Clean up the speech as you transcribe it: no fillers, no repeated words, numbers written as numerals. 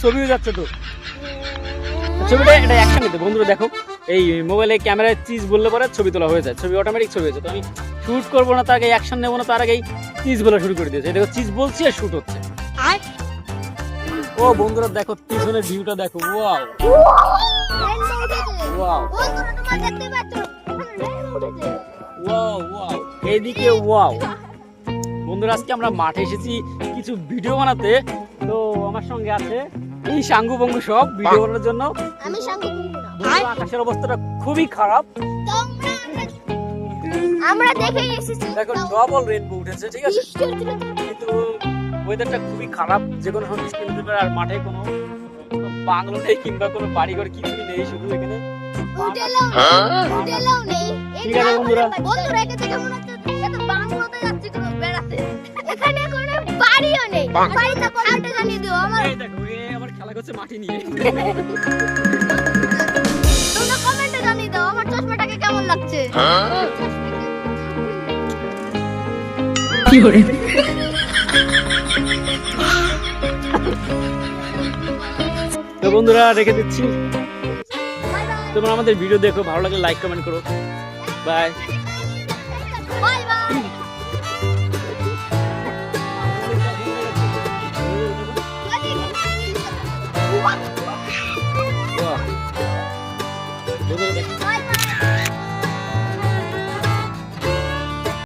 ছবিও যাচ্ছে তো ছবিটা এটা অ্যাকশন নিতে বন্ধুরা দেখো এই মোবাইলে ক্যামেরায় চিজ বললে পরে ছবি তোলা হয়ে যায় ছবি অটোমেটিক ছবি হয়ে যায় তো আমি শুট করবো না তার আগে অ্যাকশন নেবো না তার আগেই চিজ বলা শুরু করে দিয়েছে দেখো চিজ বলছি আর শুট হচ্ছে ও বন্ধুরা দেখো পিছনের ভিউটা দেখো ওয়াও ওয়াও ওয়াও ওয়াও এইদিকে ওয়াও বন্ধুরা আজকে আমরা মাঠে এসেছি কিছু ভিডিও বানাতে তো আমার সঙ্গে আছে এই সাঙ্গু বঙ্গু সব ভিডিও বানানোর জন্য আমি সাঙ্গু আকাশের অবস্থাটা খুবই খারাপ আমরা দেখে এসেছি দেখো ডবল রেইনবো উঠেছে ঠিক আছে কিন্তু ওয়েদারটা খুবই খারাপ যে কোনো সময় বৃষ্টি হতে পারে আর মাঠে কোনো বাংলো নেই কিংবা কোনো বাড়িঘর কিছুই নেই শুধু এখানে হোটেলও নেই ঠিক আছে বন্ধুরা এখান থেকে মনে হচ্ছে এত বাংলোতে যাচ্ছে কোনো বেড়াতে এখানে কোনো বাড়িও নেই বাড়িটা কমেন্টে জানিয়ে দিও আমার এই দেখো আবার খেলা করছে মাটি নিয়ে তোমরা কমেন্টে জানিয়ে দাও আমার চশমাটাকে কেমন লাগছে কি করে তো বন্ধুরা রেখে দিচ্ছি তোমরা আমাদের ভিডিও দেখো ভালো লাগলে লাইক কমেন্ট করো বাই বাই বাই